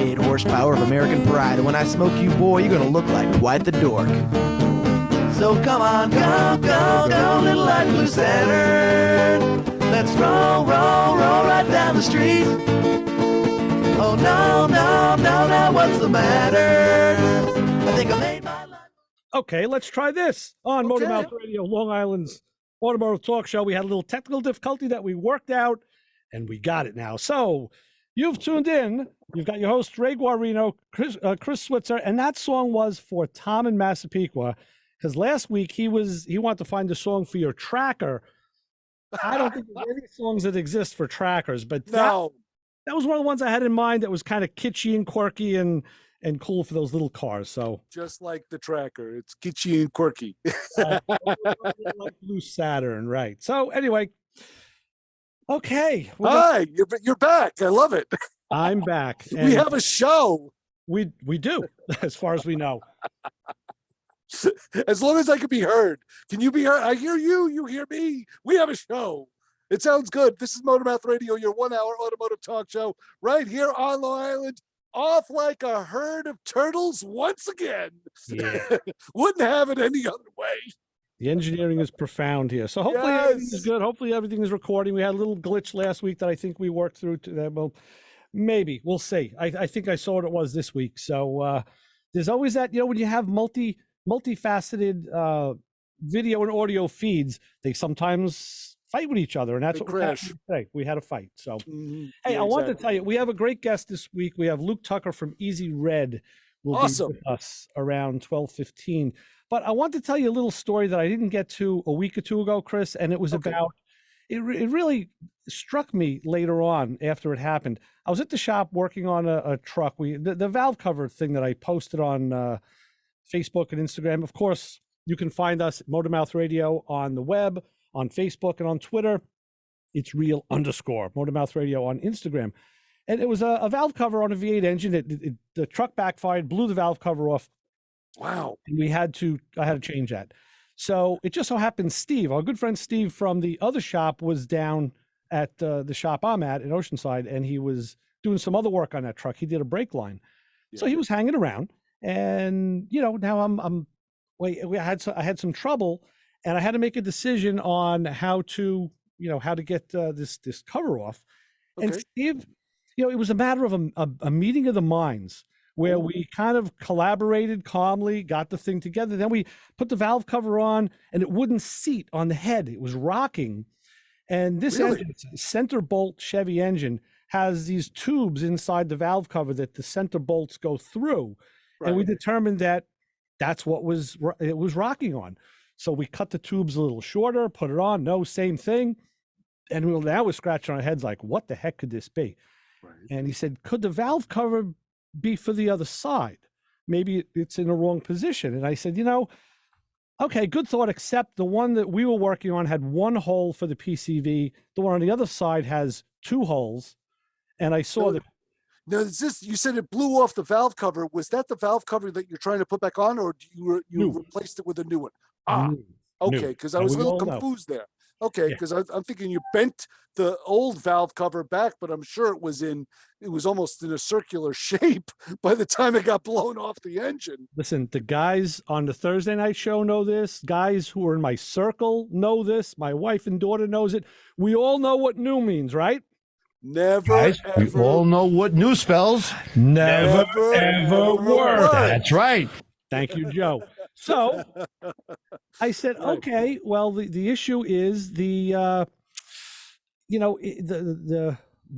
288 horsepower of American pride. And when I smoke you, boy, you're gonna look like quite the dork. So come on, go, go, go, little light blue Saturn. Let's roll, roll, roll right down the street. Oh no, no, no, no, what's the matter? I think I made my life. Okay, let's try this on MotorMouth Radio, Long Island's automotive talk show. We had a little technical difficulty that we worked out, and we got it now. So you've tuned in. You've got your host, Ray Guarino, Chris Switzer, and that song was for Tom in Massapequa, because last week he wanted to find a song for your tracker. I don't think there's any songs that exist for trackers, but that was one of the ones I had in mind that was kind of kitschy and quirky and cool for those little cars. So just like the tracker, it's kitschy and quirky. Like Blue Saturn, right? So anyway, okay. Hi, you're back. I love it. I'm back. We have a show. We do, as far as we know. As long as I can be heard. Can you be heard? I hear you. You hear me. We have a show. It sounds good. This is MotorMouth Radio, your 1 hour automotive talk show right here on Long Island. Off like a herd of turtles once again. Yeah. Wouldn't have it any other way. The engineering is profound here. So hopefully everything is good. Hopefully everything is recording. We had a little glitch last week that I think we worked through. Well, maybe. We'll see. I think I saw what it was this week. So there's always that, when you have multifaceted video and audio feeds, they sometimes fight with each other, and that's what we had today. We had a fight. So, hey, I want to tell you, we have a great guest this week. We have Luke Tucker from Easy Red will be with us around 12:15. But I want to tell you a little story that I didn't get to a week or two ago, Chris, and it was about. It really struck me later on after it happened. I was at the shop working on a truck. The valve cover thing that I posted on Facebook and Instagram. Of course, you can find us at MotorMouth Radio on the web, on Facebook, and on Twitter. It's real _ MotorMouth Radio on Instagram. And it was a valve cover on a V8 engine. The truck backfired, blew the valve cover off. Wow. And I had to change that. So it just so happened Steve, our good friend Steve from the other shop, was down at the shop I'm at in Oceanside, and he was doing some other work on that truck. He did a brake line. Yeah. So he was hanging around, and now I had some trouble, and I had to make a decision on how to get this cover off. Okay. And Steve, it was a matter of a meeting of the minds where we kind of collaborated calmly, got the thing together. Then we put the valve cover on, and it wouldn't seat on the head. It was rocking. And this engine, center bolt Chevy engine, has these tubes inside the valve cover that the center bolts go through. Right. And we determined that that's what it was rocking on. So we cut the tubes a little shorter, put it on, same thing. And now we're scratching our heads like, what the heck could this be? Right. And he said, could the valve cover be for the other side? Maybe it's in the wrong position. And I said, okay, good thought, except the one that we were working on had one hole for the PCV. The one on the other side has two holes. And I saw that. Now, you said it blew off the valve cover. Was that the valve cover that you're trying to put back on, or you replaced it with a new one? Okay, because I was a little confused there. Okay, because I'm thinking you bent the old valve cover back, but I'm sure it was almost in a circular shape by the time it got blown off the engine. Listen, the guys on the Thursday night show know this. Guys who are in my circle know this. My wife and daughter knows it. We all know what new means, right? Never, guys, ever. We all know what new spells. Never ever work. That's right. Thank you, Joe. So I said, okay, well, the issue is the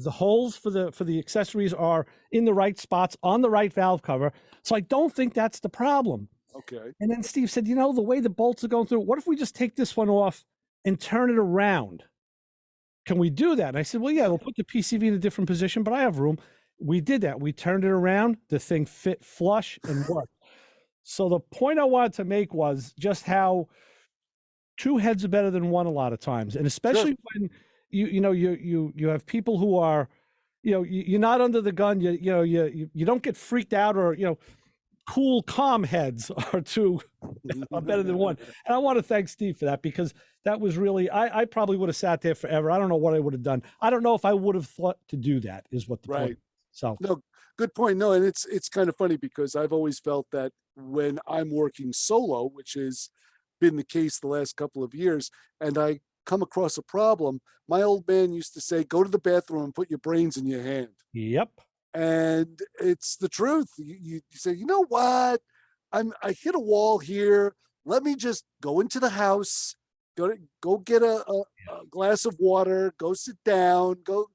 holes for the accessories are in the right spots on the right valve cover. So I don't think that's the problem. Okay. And then Steve said, the way the bolts are going through, what if we just take this one off and turn it around? Can we do that? And I said, well, yeah, we'll put the PCV in a different position, but I have room. We did that. We turned it around. The thing fit flush and worked. So the point I wanted to make was just how two heads are better than one a lot of times. And especially when you have people who are, you're not under the gun, you don't get freaked out, or, cool, calm heads are better than one. And I want to thank Steve for that, because that was really, I probably would have sat there forever. I don't know what I would have done. I don't know if I would have thought to do that, is what the point. So no, Good point. No, and it's kind of funny because I've always felt that when I'm working solo, which has been the case the last couple of years, and I come across a problem, my old man used to say, "Go to the bathroom and put your brains in your hand." Yep. And it's the truth. You say, you know what? I hit a wall here. Let me just go into the house, go get a glass of water, go sit down, go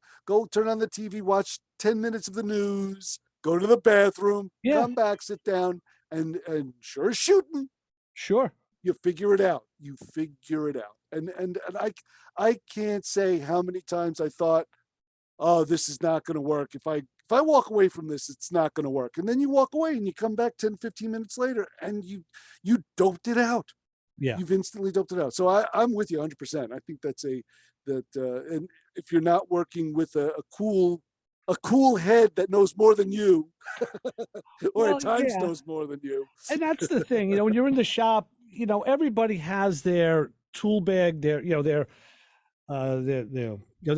turn on the TV, watch 10 minutes of the news, go to the bathroom, come back, sit down, and sure as shooting, sure, you figure it out. You figure it out. And I can't say how many times I thought, oh, this is not going to work. If I walk away from this, it's not going to work. And then you walk away and you come back 10, 15 minutes later and you doped it out. Yeah. You've instantly doped it out. So I'm with you 100%. I think that's and if you're not working with a cool head that knows more than you, or at times knows more than you. And that's the thing, when you're in the shop, everybody has their tool bag, their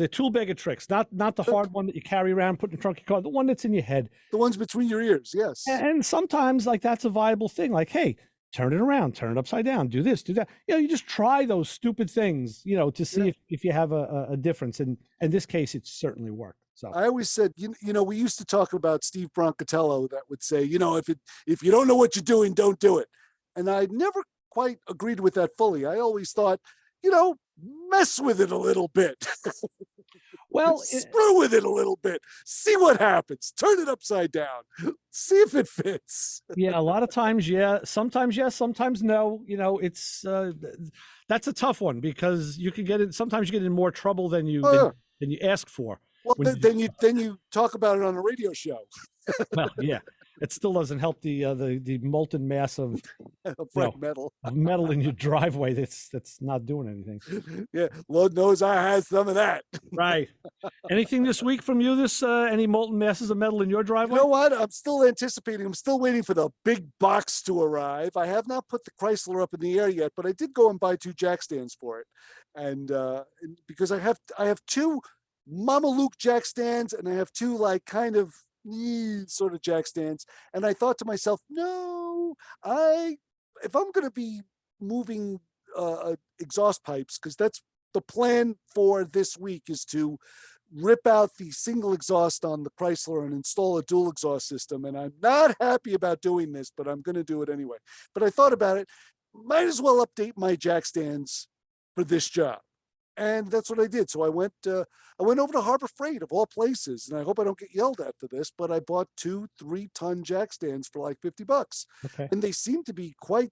tool bag of tricks, not the hard one that you carry around, put in the trunk of your car, the one that's in your head. The ones between your ears, yes. And sometimes like that's a viable thing. Like, hey, turn it around, turn it upside down, do this, do that. You just try those stupid things, to see if you have a difference. And in this case, it certainly worked. So I always said, we used to talk about Steve Broncatello that would say, if you don't know what you're doing, don't do it. And I never quite agreed with that fully. I always thought, mess with it a little bit. Well, screw with it a little bit. See what happens. Turn it upside down. See if it fits. Yeah, a lot of times, sometimes yes, sometimes no. It's that's a tough one because you can get in. Sometimes you get in more trouble than you ask for. Well, then you talk about it on a radio show. Well, yeah, it still doesn't help the molten mass of metal in your driveway that's not doing anything. Yeah, Lord knows I had some of that. Right. Anything this week from you? Any molten masses of metal in your driveway? You know what? I'm still anticipating. I'm still waiting for the big box to arrive. I have not put the Chrysler up in the air yet, but I did go and buy 2 jack stands for it, and because I have 2 Mama Luke jack stands, and I have 2 like kind of sort of jack stands, and I thought to myself, no, if I'm going to be moving exhaust pipes, because that's the plan for this week, is to rip out the single exhaust on the Chrysler and install a dual exhaust system. And I'm not happy about doing this, but I'm going to do it anyway. But I thought about it, might as well update my jack stands for this job. And that's what I did. So I went over to Harbor Freight, of all places, and I hope I don't get yelled at for this, but I bought 2 3-ton jack stands for like $50. Okay. And they seem to be quite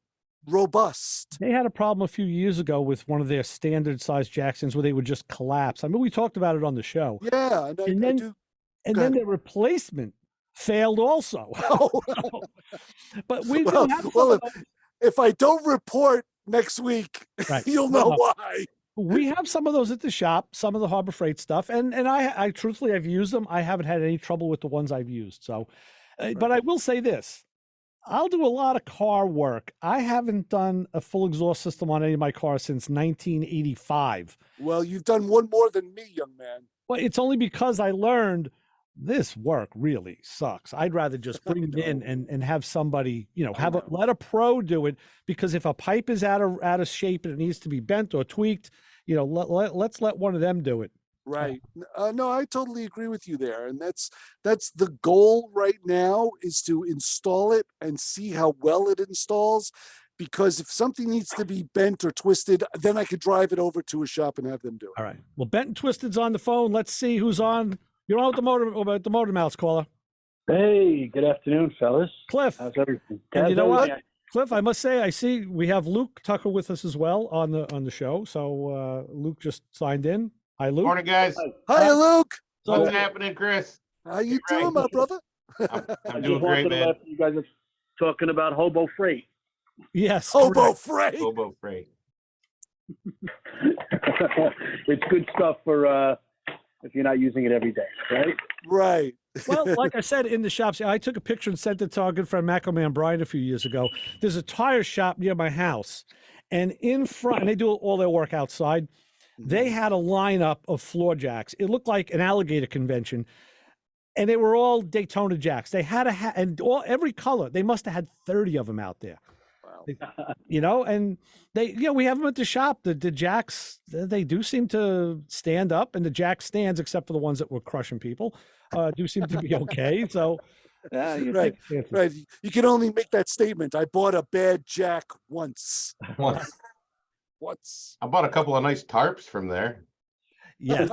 robust. They had a problem a few years ago with one of their standard size jack stands where they would just collapse. I mean, we talked about it on the show. Yeah. And then their replacement failed also. Oh. But we if I don't report next week, you'll know why. We have some of those at the shop, some of the Harbor Freight stuff, and I truthfully, I've used them. I haven't had any trouble with the ones I've used. So, but I will say this: I'll do a lot of car work. I haven't done a full exhaust system on any of my cars since 1985. Well, you've done one more than me, young man. Well, it's only because I learned this work really sucks. I'd rather just bring it in and have somebody, let a pro do it, because if a pipe is out of shape and it needs to be bent or tweaked, let's let one of them do it. Right. No, I totally agree with you there. And that's the goal right now, is to install it and see how well it installs. Because if something needs to be bent or twisted, then I could drive it over to a shop and have them do it. All right. Well, Bent and Twisted's on the phone. Let's see who's on. You're on with the MotorMouth caller. Hey, good afternoon, fellas. Cliff. How's everything? And you know what, Cliff? I must say, I see we have Luke Tucker with us as well on the show. So Luke just signed in. Hi, Luke. Morning, guys. Hi, Luke. What's happening, Chris? How you doing, my brother? I'm doing great, man. You guys are talking about hobo freight. Yes. Hobo freight. Hobo freight. It's good stuff for if you're not using it every day, right? Right. Well, like I said, in the shops, I took a picture and sent it to our good friend Macco Man Brian a few years ago. There's a tire shop near my house, and in front, and they do all their work outside. They had a lineup of floor jacks. It looked like an alligator convention. and they were all Daytona jacks. They had and every color. They must have had 30 of them out there. Wow. And we have them at the shop. The jacks, they do seem to stand up, and the jack stands, except for the ones that were crushing people, do seem to be okay. So, right. You can only make that statement. I bought a bad jack once. Once. I bought a couple of nice tarps from there. Yes,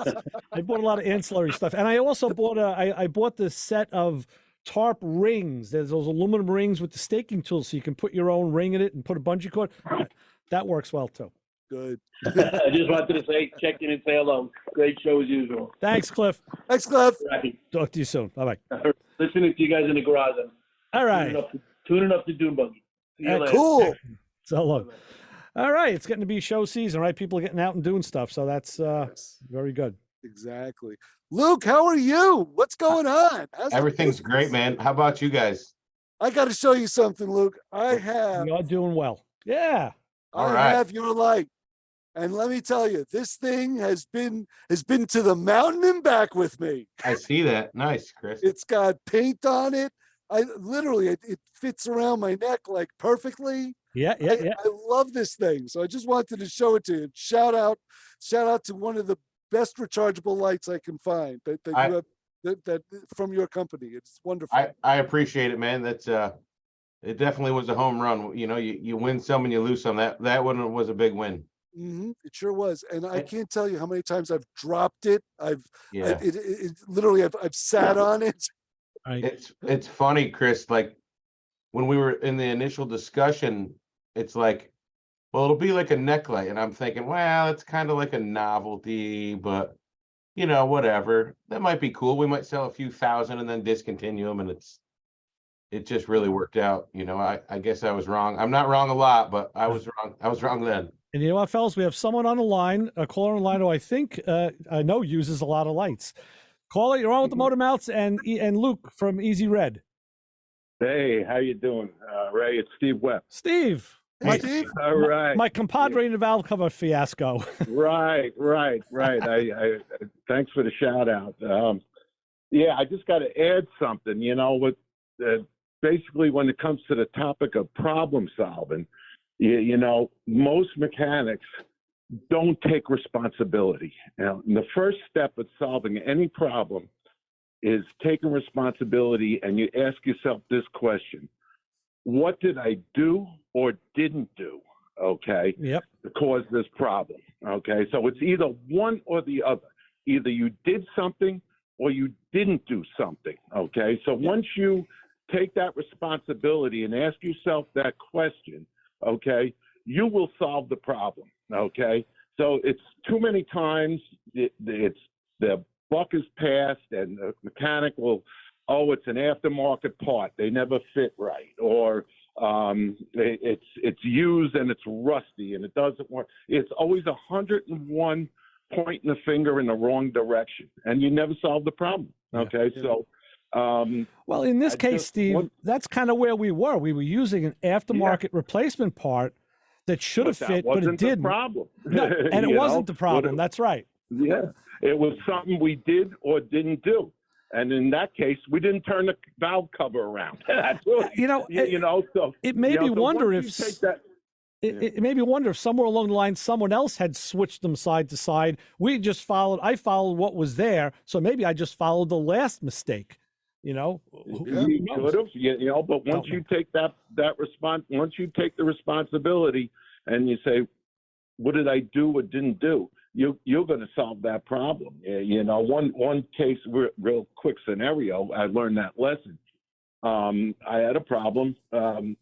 I bought a lot of ancillary stuff, and I also bought I bought this set of tarp rings. There's those aluminum rings with the staking tool, so you can put your own ring in it and put a bungee cord. That works well too. Good. I just wanted to check in and say hello. Great show as usual. Thanks, Cliff. Thanks, Cliff. Right. Talk to you soon. Bye bye. Listening to you guys in the garage. All right. Tuning up to Doom Buggy. See you later. Cool. So long. All right, it's getting to be show season, right? People are getting out and doing stuff, so that's very good. Exactly. Luke, how are you? What's going on? Everything's great, man. How about you guys? I got to show you something, Luke. You're doing well. Yeah. I have your light. And let me tell you, this thing has been to the mountain and back with me. I see that. Nice, Chris. It's got paint on it. It fits around my neck like perfectly. Yeah. I love this thing. So I just wanted to show it to you. Shout out to one of the best rechargeable lights I can find that you have that from your company. It's wonderful. I appreciate it, man. That's it definitely was a home run. You win some and you lose some. That one was a big win. Mm-hmm. It sure was. And I can't tell you how many times I've dropped it. Literally I've sat on it. It's funny, Chris, like when we were in the initial discussion, it's like, well, it'll be like a necklight. And I'm thinking, well, it's kind of like a novelty, but whatever. That might be cool. We might sell a few thousand and then discontinue them. And it just really worked out. I guess I was wrong. I'm not wrong a lot, but I was wrong. I was wrong then. And you know what, fellas? We have someone on the line, a caller on the line who I think I know uses a lot of lights. Caller, you're on with the MotorMouths and Luke from Easy Red. Hey, how you doing, Ray? It's Steve Webb. Steve. Steve. All right. My compadre in the valve cover fiasco. Right. I thanks for the shout out. I just got to add something. Basically, when it comes to the topic of problem solving, most mechanics don't take responsibility. And the first step of solving any problem is taking responsibility, and you ask yourself this question: what did I do or didn't do, okay, to cause this problem, okay? So it's either one or the other. Either you did something or you didn't do something, okay? So once you take that responsibility and ask yourself that question, okay, you will solve the problem, okay? So it's too many times it's the buck is passed and the mechanic will, it's an aftermarket part, they never fit right, or it's used and it's rusty and it doesn't work. It's always 101 pointing the finger in the wrong direction, and you never solve the problem. Okay, so well, in this case, Steve, that's kind of where we were. We were using an aftermarket replacement part that should have fit, but it didn't. Problem. No, and it wasn't the problem. That's right. Yeah, it was something we did or didn't do. And in that case, we didn't turn the valve cover around. That's what, so it made me wonder if it made me wonder if somewhere along the line someone else had switched them side to side. I followed what was there, so maybe I just followed the last mistake. You could have, but once you take that response, once you take the responsibility and you say, what did I do or didn't do? You're going to solve that problem. One case, real quick scenario, I learned that lesson. I had a problem,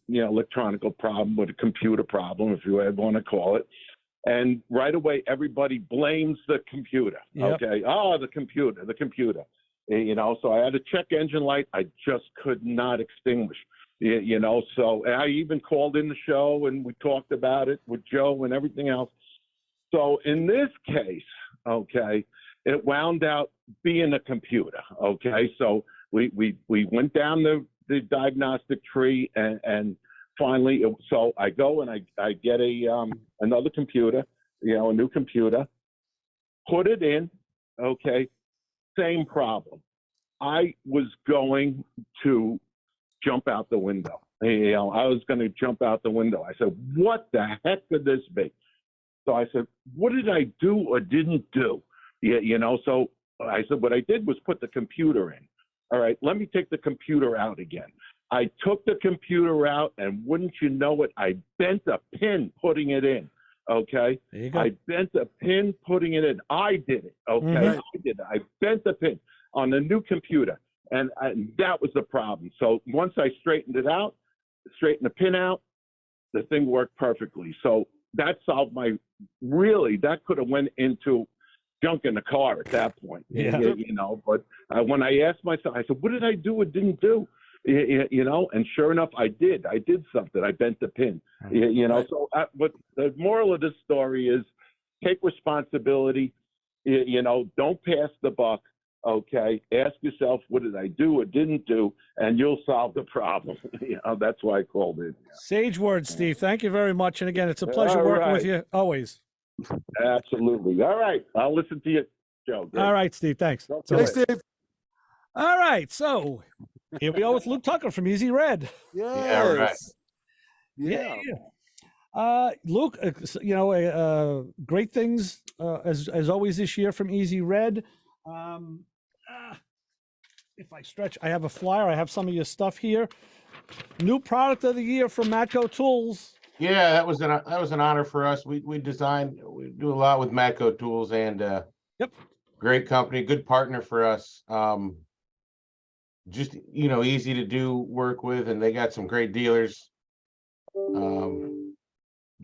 electronic problem with a computer problem, if you ever want to call it. And right away, everybody blames the computer. Yep. Okay. Oh, the computer. So I had a check engine light I just could not extinguish. So I even called in the show and we talked about it with Joe and everything else. So in this case, okay, it wound out being a computer. Okay. So we went down the diagnostic tree and finally, so I go and I get another computer, a new computer, put it in. Okay. Same problem. I was going to jump out the window. You know, I was going to jump out the window. I said, what the heck could this be? So I said, what did I do or didn't do? Yeah, you know, so I said, what I did was put the computer in. All right, let me take the computer out again. I took the computer out, and wouldn't you know it, I bent a pin putting it in. Okay, There you go. I bent a pin putting it in. I did it. Okay, I did it. I bent the pin on the new computer, and that was the problem. So once I straightened it out, straightened the pin out, the thing worked perfectly. So that solved that could have went into junk in the car at that point. Yeah. You know, but when I asked myself, I said, what did I do or didn't do? You know, and sure enough, I did something. I bent the pin, you know, so, but the moral of this story is take responsibility, you know, don't pass the buck. Okay. Ask yourself, what did I do or didn't do? And you'll solve the problem. You know, that's why I called it. Sage words, Steve. Thank you very much. And again, it's a pleasure working with you always. Absolutely. All right. I'll listen to you, Joe. Great. All right, Steve. Thanks. Thanks, Dave. All right. So here we go with Luke Tucker from Easy Red. Yes. Yeah. Luke, you know, great things as always this year from Easy Red. If I stretch, I have a flyer. I have some of your stuff here. New product of the year from Matco Tools. Yeah, that was an honor for us. We do a lot with Matco Tools, and Yep, great company, good partner for us. Just, you know, easy to do work with, and they got some great dealers. It's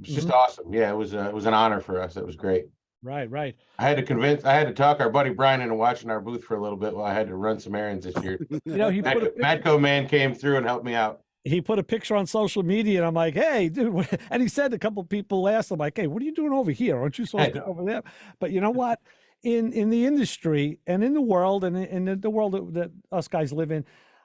just awesome. Yeah, it was an honor for us. It was great. Right. I had to talk our buddy Brian into watching our booth for a little bit while I had to run some errands this year. You know, Matco man came through and helped me out. He put a picture on social media, and I'm like, "Hey, dude!" And he said a couple people asked him, like, "Hey, what are you doing over here? Aren't you supposed to be over there?" But you know what? In the industry and in the world and in the world that us guys live in,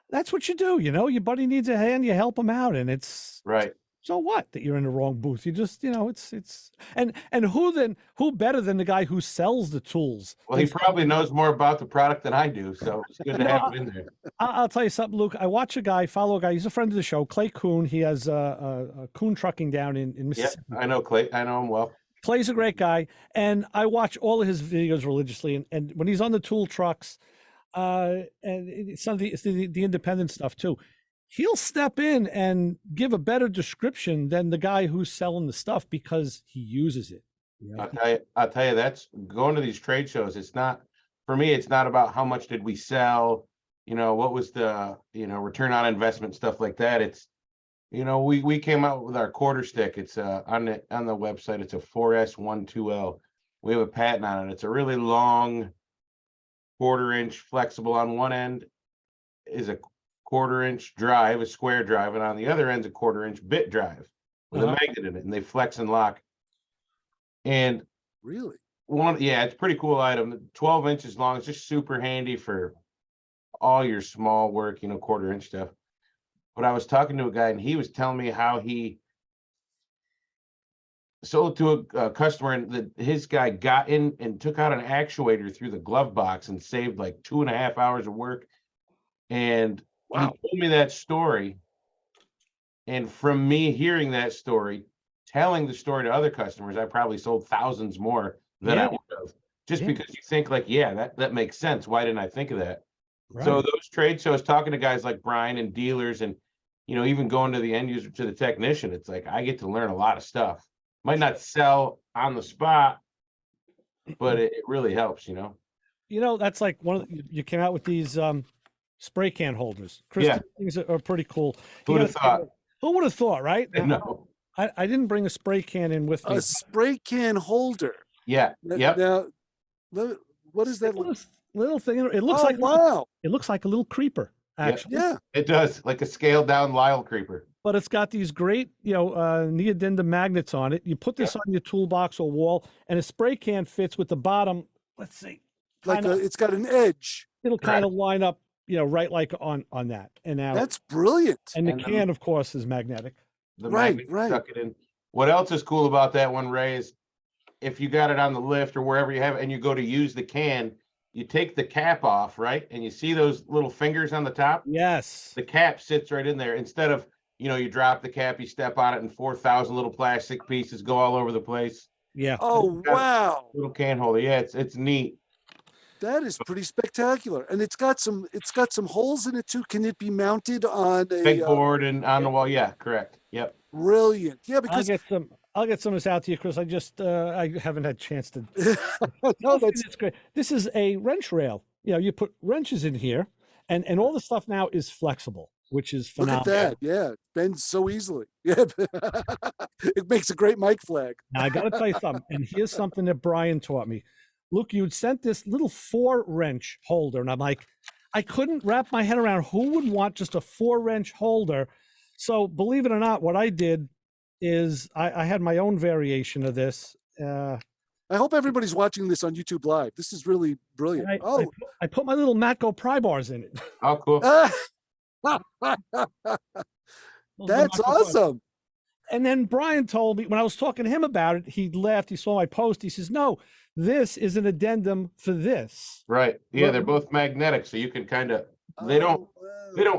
that's what you do. You know, your buddy needs a hand, you help him out, and it's right. So what that you're in the wrong booth? You just, you know, it's and who better than the guy who sells the tools? Well, he probably knows more about the product than I do, so it's good to have him in there. I'll tell you something, Luke. I watch follow a guy. He's a friend of the show, Clay Kuhn. He has Kuhn Trucking down in Mississippi. Yeah, I know Clay. I know him well. Clay's a great guy, and I watch all of his videos religiously. And when he's on the tool trucks, and it's some of the independent stuff too, he'll step in and give a better description than the guy who's selling the stuff because he uses it. You know? I'll tell you, that's going to these trade shows. It's not, for me, it's not about how much did we sell, you know, what was the, you know, return on investment, stuff like that. It's, you know, we came out with our quarter stick. It's on the website. It's a 4S12L. We have a patent on it. It's a really long 1/4 inch flexible. On one end is a 1/4 inch drive, a square drive, and on the other end's a 1/4 inch bit drive with a magnet in it, and they flex and lock. And really, it's a pretty cool item. 12 inches long. It's just super handy for all your small work, you know, 1/4 inch stuff. But I was talking to a guy, and he was telling me how he sold to a customer, and that his guy got in and took out an actuator through the glove box and saved like 2.5 hours of work. And he told me that story. And from me hearing that story, telling the story to other customers, I probably sold thousands more than I would have. Just because you think like, that makes sense. Why didn't I think of that? Right. So those trade shows, talking to guys like Brian and dealers, and, you know, even going to the end user, to the technician, it's like I get to learn a lot of stuff. Might not sell on the spot, but it really helps, you know. You know, that's like you came out with these spray can holders. Chris, things are pretty cool. Who would have thought? Who would have thought, right? No. I didn't bring a spray can in with me. A spray can holder. Yeah. Yep. Now, what is that little thing? It looks like it looks like a little creeper, actually. Yeah. It does, like a scaled down Lyle creeper. But it's got these great, you know, neodymium magnets on it. You put this on your toolbox or wall, and a spray can fits with the bottom. Let's see, it's got an edge. It'll kind of line up, you know, right like on that. And now that's brilliant. And the can, of course, is magnetic. The magnet stuck it in. What else is cool about that one, Ray, is if you got it on the lift or wherever you have it, and you go to use the can, you take the cap off, right? And you see those little fingers on the top? Yes. The cap sits right in there. Instead of, you drop the cap, you step on it, and 4,000 little plastic pieces go all over the place. Yeah. Oh, wow. Little can holder. Yeah, it's neat. That is pretty spectacular. And it's got some holes in it too. Can it be mounted on a Big board and on the wall. Yeah, correct. Yep. brilliant? Yeah, because I'll get some of this out to you, Chris. I haven't had a chance to. no, that's It's great. This is a wrench rail. You put wrenches in here, and all the stuff now is flexible, which is look phenomenal. at that. Yeah, it bends so easily. Yeah, it makes a great mic flag. Now I got to tell you something, and here's something that Brian taught me. Luke, you'd sent this little 4-wrench holder, and I'm like, I couldn't wrap my head around who would want just a 4-wrench holder. So believe it or not, what I did is I had my own variation of this. I hope everybody's watching this on YouTube Live. This is really brilliant. I put my little Matco pry bars in it. Oh, cool. That's awesome. And then Brian told me, when I was talking to him about it, he laughed. He saw my post. He says, no, this is an addendum for this. Right. Yeah, they're both magnetic, so you can kind of, they don't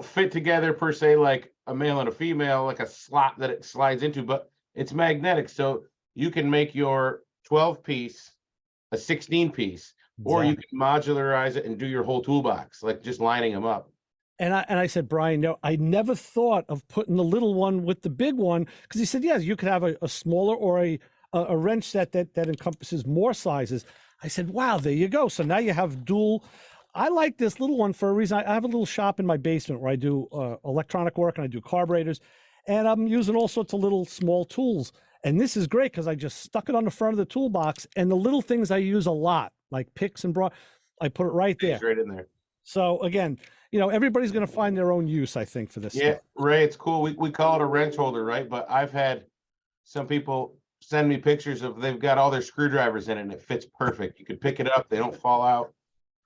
fit together per se like a male and a female, like a slot that it slides into, but it's magnetic. So you can make your 12-piece a 16-piece, or you can modularize it and do your whole toolbox, like just lining them up. And I said, Brian, no, I never thought of putting the little one with the big one, because he said, yes, you could have a smaller or a wrench set that encompasses more sizes. I said, wow, there you go. So now you have dual. I like this little one for a reason. I have a little shop in my basement where I do electronic work and I do carburetors, and I'm using all sorts of little small tools. And this is great because I just stuck it on the front of the toolbox, and the little things I use a lot, like picks and I put it right there. It's right in there. So again, everybody's going to find their own use, I think, for this. Yeah, stuff. Ray, it's cool. We call it a wrench holder, right? But I've had some people send me pictures of they've got all their screwdrivers in it, and it fits perfect. You can pick it up; they don't fall out.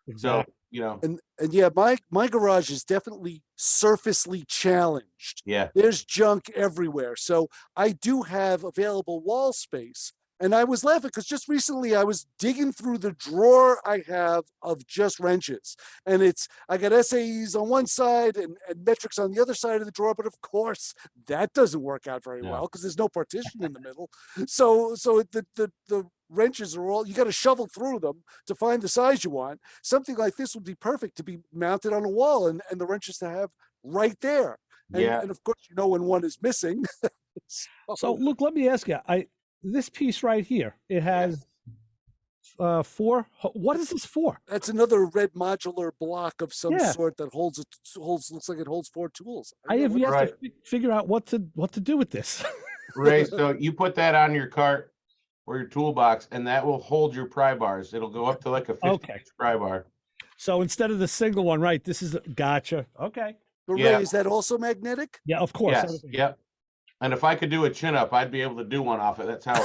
Exactly. So And yeah, my garage is definitely surfacely challenged. Yeah. There's junk everywhere. So I do have available wall space. And I was laughing because just recently I was digging through the drawer I have of just wrenches. And I got SAEs on one side and metrics on the other side of the drawer. But of course, that doesn't work out very well because there's no partition in the middle. So the wrenches are all, you got to shovel through them to find the size you want. Something like this would be perfect to be mounted on a wall and the wrenches to have right there. And of course, when one is missing. So look, let me ask you, this piece right here, it has 4. What is this for? That's another red modular block of some sort that looks like it holds 4 tools. I have yet to figure out what to do with this. Ray, so you put that on your cart or your toolbox, and that will hold your pry bars. It'll go up to like a 50-inch pry bar. So instead of the single one, right? This is gotcha. Okay. But Ray, is that also magnetic? Yeah, of course. Yes. Yep. And if I could do a chin up, I'd be able to do one off it. That's how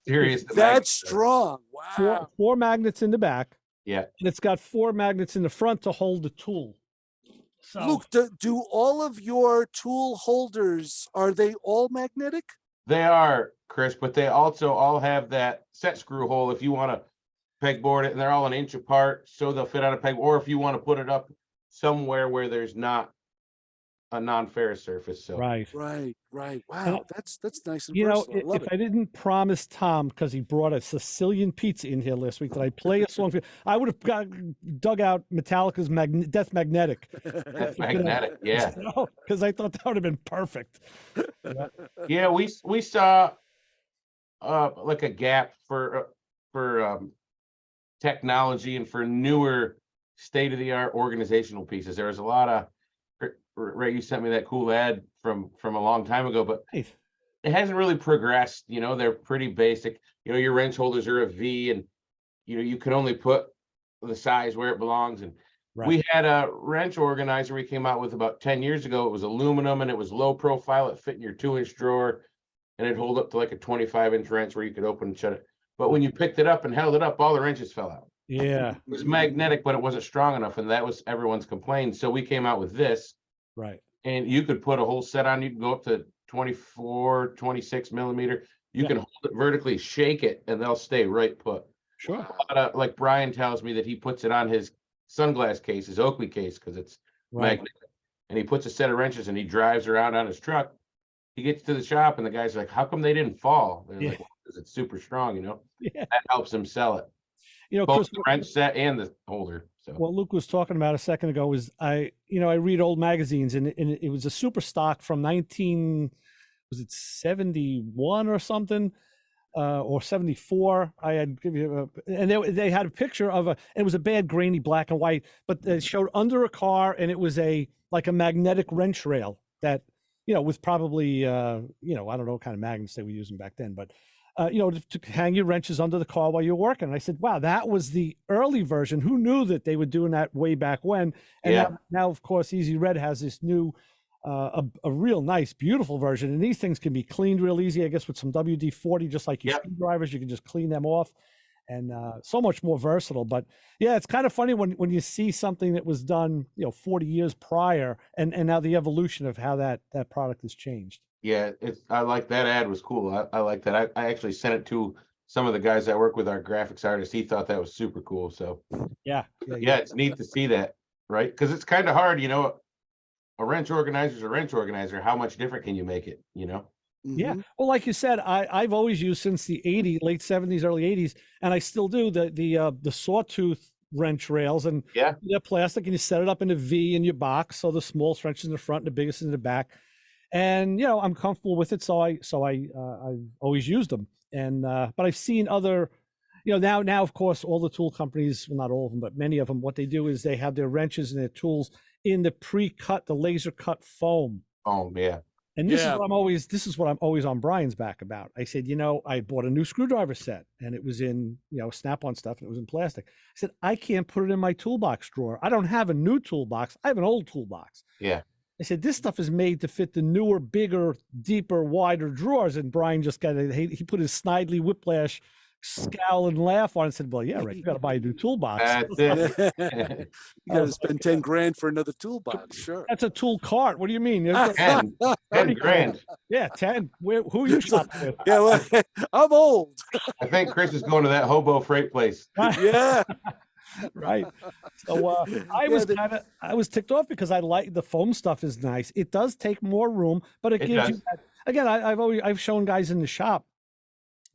serious. That's strong. Wow. 4 magnets in the back. Yeah. And it's got 4 magnets in the front to hold the tool. So Luke, do all of your tool holders, are they all magnetic? They are, Chris, but they also all have that set screw hole if you want to pegboard it, and they're all an inch apart, so they'll fit on a peg. Or if you want to put it up somewhere where there's not a non-ferrous surface. So Right. Wow, that's nice and versatile. If I didn't promise Tom, because he brought a Sicilian pizza in here last week, that I play a song for you, I would have dug out Metallica's Death Magnetic. That's magnetic, yeah. Because I thought that would have been perfect. Yeah, we saw like a gap for technology and for newer state-of-the-art organizational pieces. There was a lot of Ray, you sent me that cool ad from a long time ago, but it hasn't really progressed. They're pretty basic. Your wrench holders are a V, and you can only put the size where it belongs. And we had a wrench organizer we came out with about 10 years ago. It was aluminum and it was low profile. It fit in your 2-inch drawer, and it'd hold up to like a 25-inch wrench where you could open and shut it. But when you picked it up and held it up, all the wrenches fell out. Yeah. It was magnetic, but it wasn't strong enough, and that was everyone's complaint. So we came out with this. Right. And you could put a whole set on. You can go up to 24, 26 millimeter. You can hold it vertically, shake it, and they'll stay right put. Sure. Like Brian tells me that he puts it on his sunglass case, his Oakley case, because it's magnetic. And he puts a set of wrenches and he drives around on his truck. He gets to the shop and the guy's like, how come they didn't fall? They're like, well, because it's super strong, Yeah. That helps him sell it. Both Chris, the wrench set and the holder. So what Luke was talking about a second ago was I read old magazines and it was a super stock from 71 or something, or 74. I had give you and they had a picture of it was a bad grainy black and white, but they showed under a car and it was like a magnetic wrench rail that, with probably, I don't know what kind of magnets they were using back then, but to hang your wrenches under the car while you're working. And I said, wow, that was the early version. Who knew that they were doing that way back when? And now, of course, Easy Red has this new, a real nice, beautiful version. And these things can be cleaned real easy, I guess, with some WD-40, just like your screwdrivers, you can just clean them off. And so much more versatile. But yeah, it's kind of funny when you see something that was done, 40 years prior, and now the evolution of how that product has changed. Yeah, I like that ad was cool. I like that. I actually sent it to some of the guys that work with our graphics artists. He thought that was super cool. So yeah, it's neat to see that, right? Because it's kind of hard, a wrench organizer is a wrench organizer. How much different can you make it, Yeah. Well, like you said, I've always used since the late 70s, early 80s, and I still do the sawtooth wrench rails, and they're plastic, and you set it up in a V in your box, so the smallest wrench is in the front and the biggest is in the back. And I'm comfortable with it, so I've always used them. And but I've seen other, now of course all the tool companies, well, not all of them, but many of them, what they do is they have their wrenches and their tools in the pre-cut, the laser cut foam. Oh yeah. And this is what I'm always on Brian's back about. I said, I bought a new screwdriver set and it was in, Snap-on stuff and it was in plastic. I said, I can't put it in my toolbox drawer. I don't have a new toolbox. I have an old toolbox. Yeah. I said, this stuff is made to fit the newer, bigger, deeper, wider drawers. And Brian just he put his snidely whiplash scowl and laugh on it and said, well, yeah, right. You got to buy a new toolbox. That's it. You got to spend 10 grand for another toolbox. Sure. That's a tool cart. What do you mean? 10 grand. Yeah, 10. Who you shopping with? Yeah, well, I'm old. I think Chris is going to that hobo freight place. Yeah. Right. So I was ticked off because I like the foam stuff is nice. It does take more room, but it gives you that. Again, I've shown guys in the shop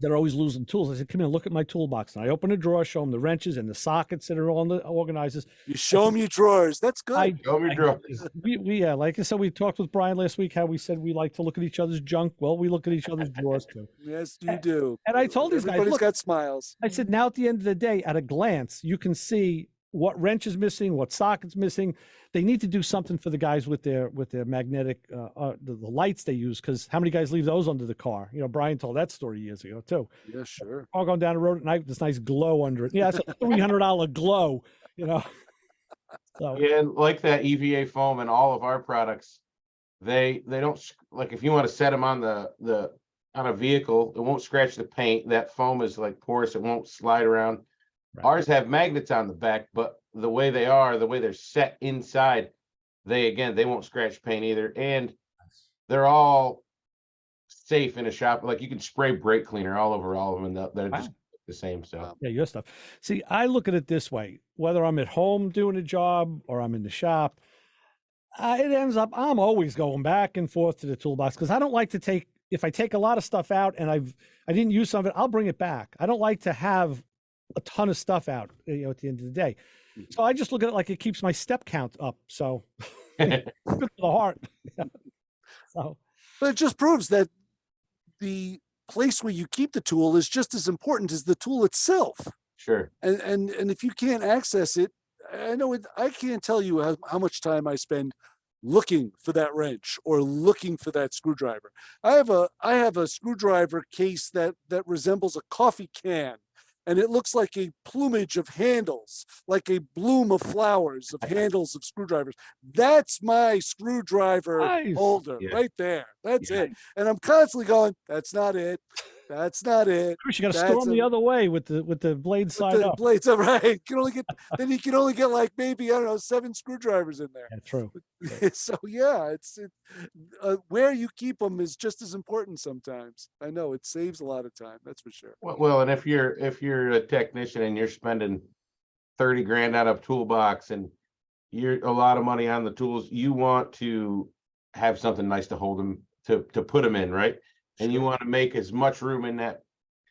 that are always losing tools. I said, come here, look at my toolbox. And I open a drawer, show them the wrenches and the sockets that are on the organizers. You show them your drawers. That's good. Show me drawers. We like I said, we talked with Brian last week, how we said we like to look at each other's junk. Well, we look at each other's drawers too. Yes, you do. And I told these guys, everybody's got smiles. I said, now at the end of the day, at a glance, you can see what wrench is missing, what socket's missing. They need to do something for the guys with their magnetic the lights they use, because how many guys leave those under the car? Brian told that story years ago too. Yeah, sure. All going down the road at night, this nice glow under it. Yeah, it's a $300 glow. So. Yeah, and like that EVA foam and all of our products, they don't, like, if you want to set them on on a vehicle, it won't scratch the paint. That foam is like porous, it won't slide around. Right. Ours have magnets on the back, but the way they're set inside, they won't scratch paint either. And they're all safe in a shop. Like, you can spray brake cleaner all over all of them, and they're just the same. So yeah, your stuff. See, I look at it this way: whether I'm at home doing a job or I'm in the shop, it ends up I'm always going back and forth to the toolbox, because I don't like to take. If I take a lot of stuff out and I didn't use some of it, I'll bring it back. I don't like to have a ton of stuff out, at the end of the day. So I just look at it like it keeps my step count up. So good for the heart. So, but it just proves that the place where you keep the tool is just as important as the tool itself. Sure. And if you can't access it, I can't tell you how much time I spend looking for that wrench or looking for that screwdriver. I have a screwdriver case that resembles a coffee can. And it looks like a plumage of handles, like a bloom of flowers of handles of screwdrivers. That's my screwdriver holder right there. That's it. And I'm constantly going, that's not it. That's not it. Chris, you got to storm the other way with the blade side up. Blades up, right? You can only get then you can only get like maybe, I don't know, 7 screwdrivers in there. Yeah, true. So yeah, where you keep them is just as important sometimes. I know it saves a lot of time. That's for sure. Well, and if you're a technician and you're spending 30 grand out of toolbox and you're a lot of money on the tools, you want to have something nice to hold them to put them in, right? And you want to make as much room in that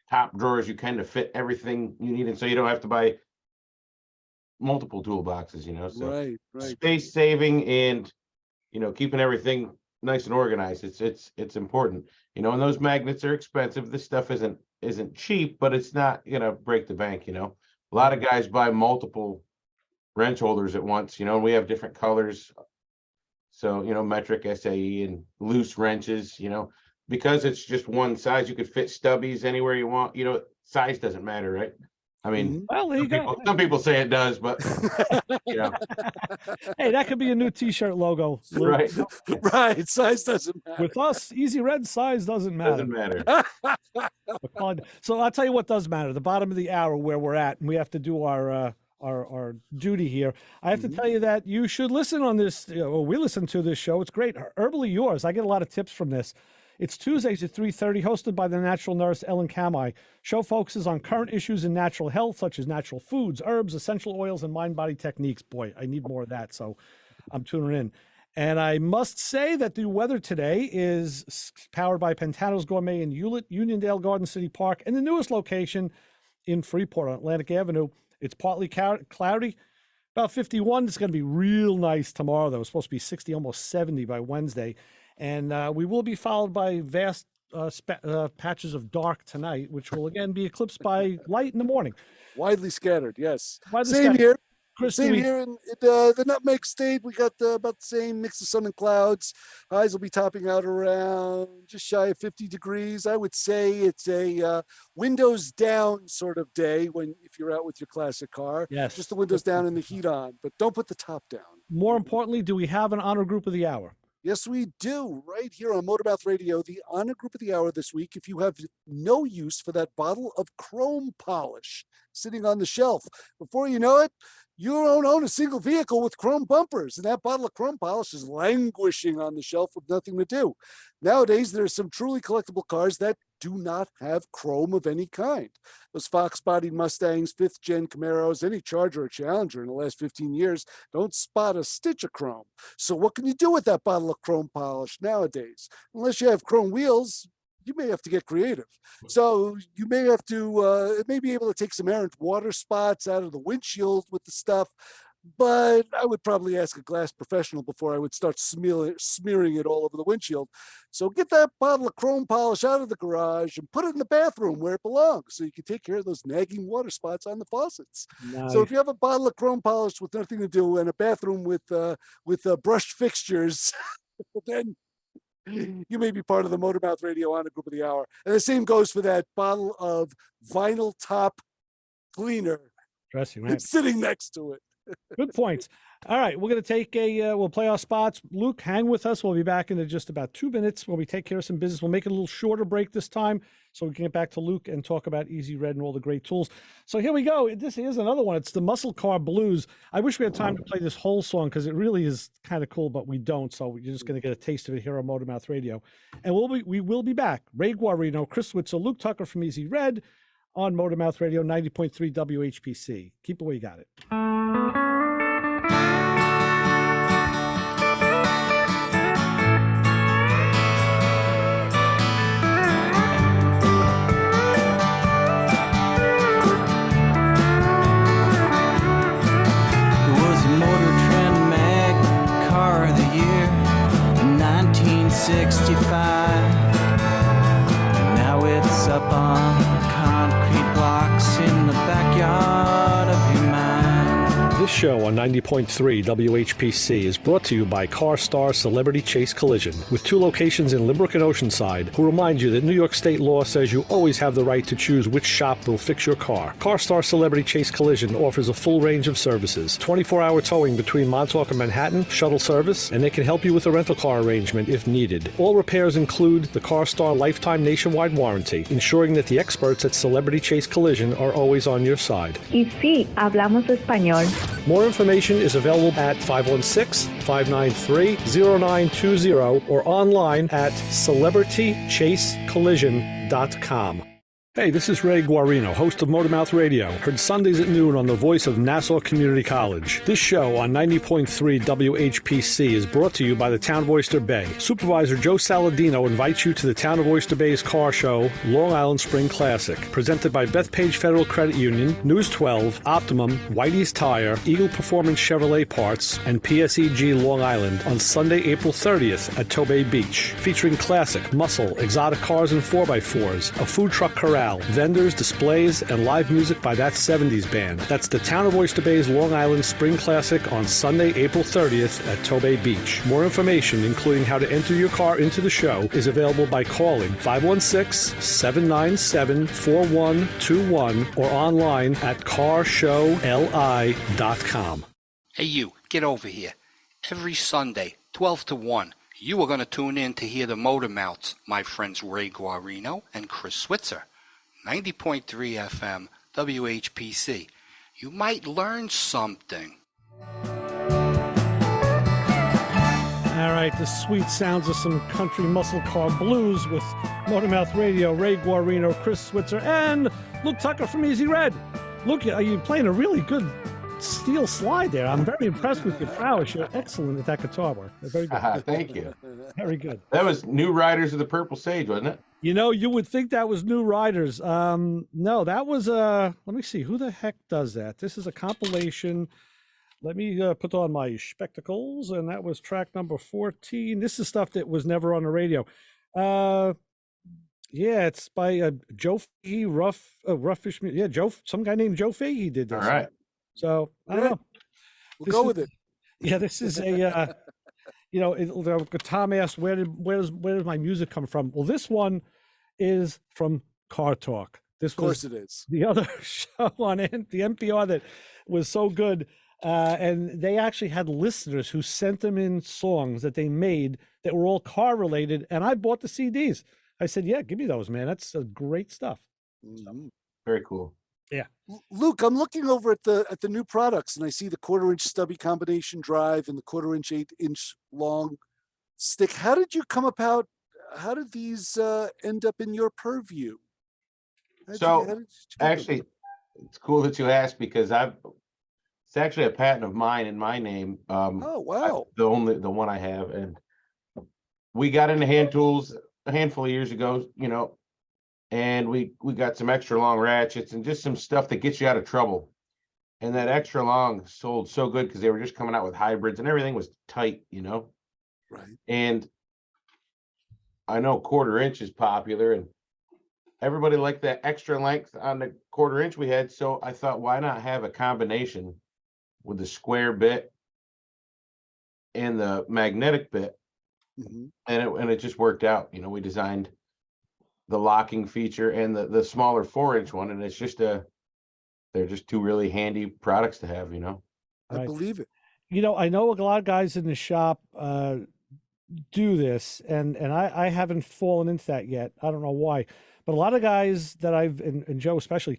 top drawer as you can to fit everything you need, and so you don't have to buy multiple toolboxes, so right. Space saving and keeping everything nice and organized, it's important, and those magnets are expensive. This stuff isn't cheap, but it's not gonna break the bank. A lot of guys buy multiple wrench holders at once, and we have different colors, so metric, SAE, and loose wrenches, because it's just one size. You could fit stubbies anywhere you want. Size doesn't matter, right? I mean, well, there you go. Some people say it does, but Hey, that could be a new T-shirt logo. Right. Right. Size doesn't matter. With us, Easy Red, size doesn't matter. Doesn't matter. So I'll tell you what does matter. The bottom of the hour where we're at, and we have to do our duty here. I have to tell you that you should listen on this. We listen to this show. It's great. Herbally Yours. I get a lot of tips from this. It's Tuesdays at 3:30, hosted by the natural nurse Ellen Kamai. Show focuses on current issues in natural health, such as natural foods, herbs, essential oils, and mind-body techniques. Boy, I need more of that, so I'm tuning in. And I must say that the weather today is powered by Pantano's Gourmet in Hewlett, Uniondale Garden City Park, and the newest location in Freeport on Atlantic Avenue. It's partly cloudy, about 51. It's going to be real nice tomorrow, though. It's supposed to be 60, almost 70 by Wednesday. And we will be followed by vast patches of dark tonight, which will again be eclipsed by light in the morning. Widely scattered, yes. Same here. Chris, same here in the Nutmeg State. We got about the same mix of sun and clouds. Highs will be topping out around just shy of 50 degrees. I would say it's a windows down sort of day if you're out with your classic car. Yes. Just the windows down and the heat on, but don't put the top down. More importantly, do we have an honor group of the hour? Yes, we do, right here on MotorMouth Radio, the honor group of the hour this week. If you have no use for that bottle of chrome polish sitting on the shelf, before you know it, you don't own a single vehicle with chrome bumpers, and that bottle of chrome polish is languishing on the shelf with nothing to do. Nowadays, there are some truly collectible cars that do not have chrome of any kind. Those Fox-bodied Mustangs, 5th-gen Camaros, any Charger or Challenger in the last 15 years don't spot a stitch of chrome. So what can you do with that bottle of chrome polish nowadays? Unless you have chrome wheels, you may have to get creative. So you may have to, it may be able to take some errant water spots out of the windshield with the stuff, but I would probably ask a glass professional before I would start smearing it all over the windshield. So get that bottle of chrome polish out of the garage and put it in the bathroom where it belongs, so you can take care of those nagging water spots on the faucets. Nice. So if you have a bottle of chrome polish with nothing to do and a bathroom with brushed fixtures, then you may be part of the MotorMouth Radio Honor Group of the Hour. And the same goes for that bottle of vinyl top cleaner sitting next to it. Good points. All right, we're going to take we'll play our spots. Luke, hang with us. We'll be back in just about 2 minutes while we take care of some business. We'll make it a little shorter break this time so we can get back to Luke and talk about Easy Red and all the great tools. So here we go. This is another one. It's the Muscle Car Blues. I wish we had time to play this whole song because it really is kind of cool, but we don't. So you're just going to get a taste of it here on MotorMouth Radio. And we will be back. Ray Guarino, Chris Witzel, Luke Tucker from Easy Red on MotorMouth Radio 90.3 WHPC. Keep it where you got it. Now it's up on concrete blocks in the backyard of your mind. This show on 90.3 WHPC is brought to you by CarStar Celebrity Chase Collision, with 2 locations in Limerick and Oceanside, who remind you that New York state law says you always have the right to choose which shop will fix your car. CarStar Celebrity Chase Collision offers a full range of services, 24-hour towing between Montauk and Manhattan, shuttle service, and they can help you with a rental car arrangement if needed. All repairs include the CarStar lifetime nationwide warranty, ensuring that the experts at Celebrity Chase Collision are always on your side. Y sí, hablamos español. More information is available at 516-593-0920 or online at celebritychasecollision.com. Hey, this is Ray Guarino, host of MotorMouth Radio, heard Sundays at noon on the voice of Nassau Community College. This show on 90.3 WHPC is brought to you by the Town of Oyster Bay. Supervisor Joe Saladino invites you to the Town of Oyster Bay's car show, Long Island Spring Classic, presented by Bethpage Federal Credit Union, News 12, Optimum, Whitey's Tire, Eagle Performance Chevrolet Parts, and PSEG Long Island on Sunday, April 30th at Tobay Beach, featuring classic, muscle, exotic cars and 4x4s, a food truck corral, vendors, displays, and live music by That 70s Band. That's the Town of Oyster Bay's Long Island Spring Classic on Sunday, April 30th at Tobay Beach. More information, including how to enter your car into the show, is available by calling 516-797-4121 or online at carshowli.com. Hey, you, get over here. Every Sunday, 12 to 1, you are going to tune in to hear the MotorMouths, my friends Ray Guarino and Chris Switzer. 90.3 FM, WHPC. You might learn something. All right, the sweet sounds of some country muscle car blues with MotorMouth Radio, Ray Guarino, Chris Switzer, and Luke Tucker from Easy Red. Luke, you're playing a really good steel slide there. I'm very impressed with your prowess. You're excellent at that guitar work. Very good. Thank you. Very good. That was New Riders of the Purple Sage, wasn't it? You know, you would think that was New Riders. No, that was let me see, who the heck does that? This is a compilation. Let me put on my spectacles, and that was track number 14. This is stuff that was never on the radio. Yeah, it's by Joe Fahey, Roughish. Yeah, some guy named Joe Fahey did this. All right. So I don't know. We'll go with it. Yeah, this is a Tom asked where does my music come from? Well, this one is from Car Talk. Of course it is. The other show on the NPR that was so good, and they actually had listeners who sent them in songs that they made that were all car related, and I bought the CDs. I said, "Yeah, give me those, man. That's great stuff." Mm-hmm. Very cool. Yeah. Luke, I'm looking over at the new products, and I see the 1/4-inch stubby combination drive and the 1/4-inch 8-inch long stick. How did you come about? How did these end up in your purview? Actually, it's cool that you asked, because it's actually a patent of mine in my name. Oh wow! The one I have, and we got into hand tools a handful of years ago, and we got some extra long ratchets and just some stuff that gets you out of trouble. And that extra long sold so good because they were just coming out with hybrids and everything was tight, Right. And I know 1/4-inch is popular, and everybody liked that extra length on the 1/4-inch we had. So I thought, why not have a combination with the square bit and the magnetic bit? Mm-hmm. And it just worked out. We designed the locking feature and the smaller 4-inch one, and it's just they're just 2 really handy products to have. I believe it. I know a lot of guys in the shop do this, and I haven't fallen into that yet. I don't know why, but a lot of guys that and Joe especially,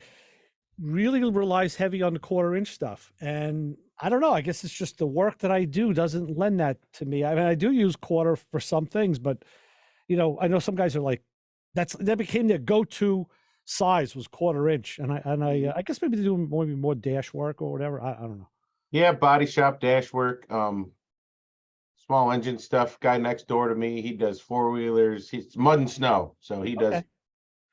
really relies heavy on the 1/4-inch stuff. And I don't know, I guess it's just the work that I do doesn't lend that to me. I mean, I do use 1/4 for some things, but I know some guys are like, that became their go-to size was 1/4-inch. And I guess maybe they do more dash work or whatever. I don't know. Yeah, body shop, dash work, small engine stuff. Guy next door to me, he does 4-wheelers. He's mud and snow, so he does.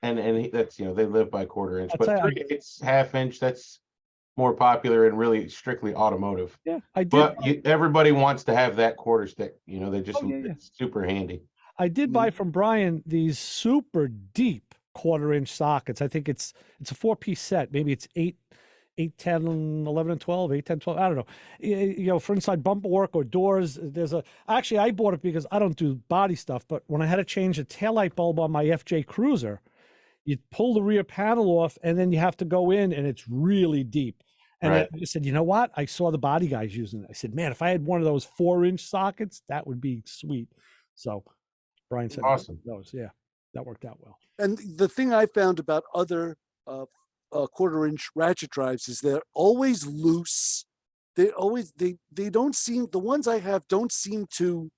And that's they live by 1/4-inch, but 3/8, 1/2-inch, that's more popular and really strictly automotive. Yeah, I did. But everybody wants to have that 1/4 stick. They just it's super handy. I did buy from Brian these super deep 1/4-inch sockets. I think it's a 4-piece set. Maybe it's 8 8, 10, 11, and 12, 8, 10, 12. I don't know. You know, for inside bumper work or doors, actually, I bought it because I don't do body stuff, but when I had to change the taillight bulb on my FJ Cruiser, you pull the rear panel off and then you have to go in and it's really deep. And I just said, you know what? I saw the body guys using it. I said, man, if I had one of those 4-inch sockets, that would be sweet. So Brian said, awesome. Those, yeah, that worked out well. And the thing I found about other 1/4-inch ratchet drives is they're always loose. They don't seem, the ones I have don't seem to,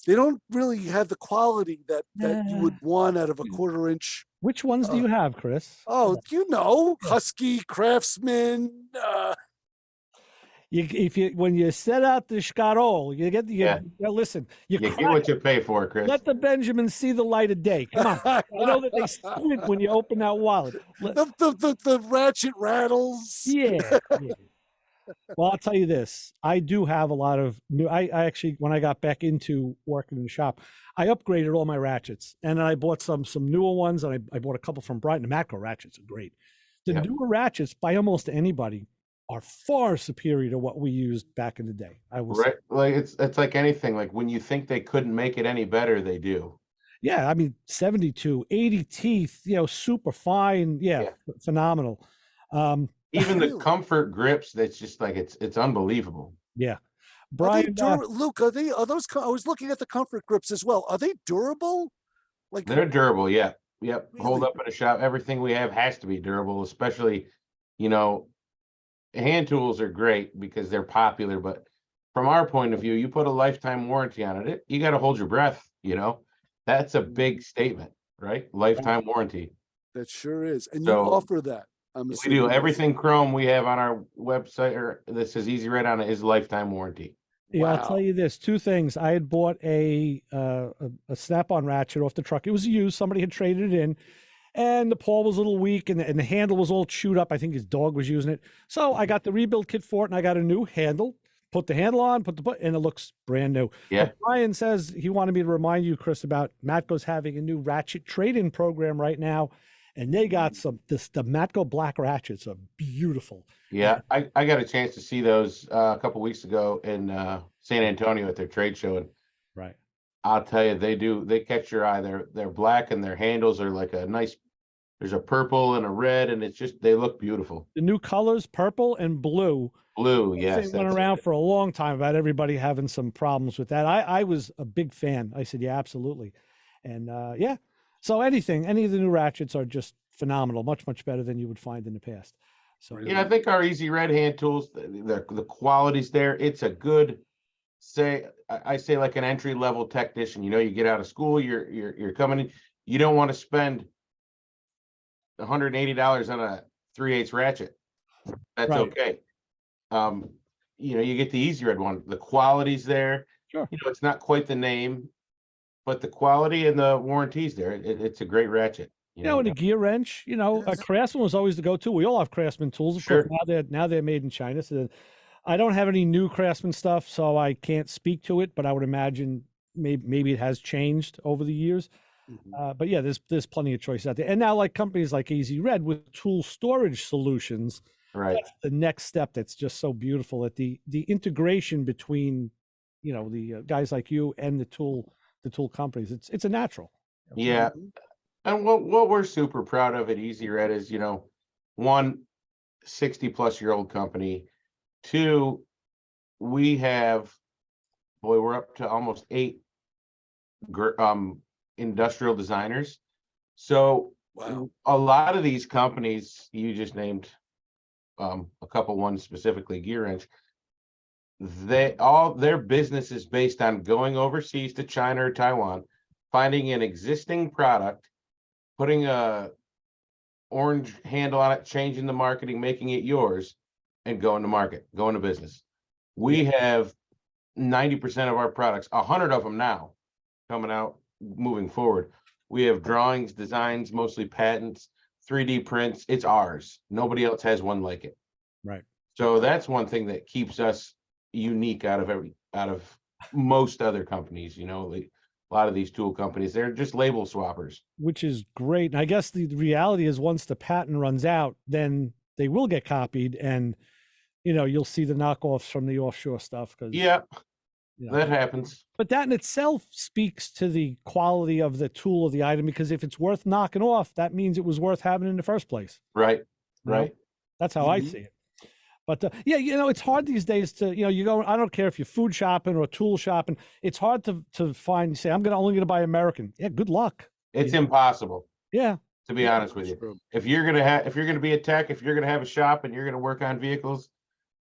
they don't really have the quality that you would want out of a 1/4-inch. Which ones do you have, Chris? Oh, you know, Husky, Craftsman. When you set out the Scarol, you get listen. You get what you pay for, Chris. Let the Benjamins see the light of day. Come on, I know that they squint when you open that wallet. The ratchet rattles. Yeah. Well, I'll tell you this. I do have a lot of new. I actually, when I got back into working in the shop, I upgraded all my ratchets, and then I bought some newer ones, and I bought a couple from Brighton. The Matco ratchets are great. The newer ratchets, by almost anybody, are far superior to what we used back in the day. I will say. Like it's like anything. Like when you think they couldn't make it any better, they do. Yeah, I mean 72, 80 teeth. You know, super fine. Yeah. Phenomenal. Even the comfort grips, that's just like it's unbelievable. Yeah. Brian, Luke, are those? I was looking at the comfort grips as well. Are they durable? Like they're durable, yeah. Yep. Really? Hold up in a shop. Everything we have has to be durable, especially, you know, hand tools are great because they're popular, but from our point of view, you put a lifetime warranty on it, you got to hold your breath, you know. That's a big statement, right? Lifetime warranty. That sure is. And you offer that. We do. Everything chrome we have on our website or that says Easy Red on it is lifetime warranty. Yeah, I'll tell you this, 2 things. I had bought a snap-on ratchet off the truck. It was used. Somebody had traded it in, and the pawl was a little weak, and the handle was all chewed up. I think his dog was using it. So I got the rebuild kit for it, and I got a new handle. Put the handle on, and it looks brand new. Yeah. But Brian says he wanted me to remind you, Chris, about Matco's having a new ratchet trade-in program right now. And they got the Matco black ratchets are beautiful. Yeah, I got a chance to see those a couple weeks ago in San Antonio at their trade show, and I'll tell you, they catch your eye. They're black and their handles are like a nice. There's a purple and a red, and it's just they look beautiful. The new colors, purple and blue. Blue, yes. They went around for a long time about everybody having some problems with that. I was a big fan. I said, yeah, absolutely, and yeah. So any of the new ratchets are just phenomenal, much, much better than you would find in the past. So yeah, I think our Easy Red hand tools, the quality's there. It's a good, I say like an entry level technician. You know, you get out of school, you're coming in, you don't want to spend $180 on a 3/8 ratchet. That's okay. You know, you get the Easy Red one. The quality's there. Sure. You know, it's not quite the name, but the quality and the warranties there. It's a great ratchet. You know, and a gear wrench, you know, a Craftsman was always the go-to. We all have Craftsman tools. Of course, now they're made in China. So I don't have any new Craftsman stuff, so I can't speak to it, but I would imagine maybe it has changed over the years. But yeah, there's plenty of choice out there. And now like companies like Easy Red with tool storage solutions, that's the next step that's just so beautiful at the integration between, you know, the guys like you and the tool companies. It's a natural. Yeah. And what we're super proud of at Easy Red is, you know, 1, 60-plus-year-old company. 2, we have, we're up to almost 8 industrial designers. So a lot of these companies, you just named a couple ones specifically, Gear Wrench, their business is based on going overseas to China or Taiwan, finding an existing product, putting a orange handle on it, changing the marketing, making it yours, and going to market, going to business. We have 90% of our products, 100 of them now, coming out, moving forward. We have drawings, designs, mostly patents, 3D prints. It's ours. Nobody else has one like it. Right. So that's one thing that keeps us unique out of most other companies. You know, a lot of these tool companies, they're just label swappers. Which is great. And I guess the reality is once the patent runs out, then they will get copied, and you'll see the knockoffs from the offshore stuff. Because that happens. But that in itself speaks to the quality of the tool of the item, because if it's worth knocking off, that means it was worth having in the first place. Right. You know? That's how I see it. But it's hard these days to, you go, I don't care if you're food shopping or tool shopping. It's hard to find, say, I'm only going to buy American. Yeah. Good luck. It's impossible. Yeah. To be honest with you, if you're going to be a tech, if you're going to have a shop and you're going to work on vehicles,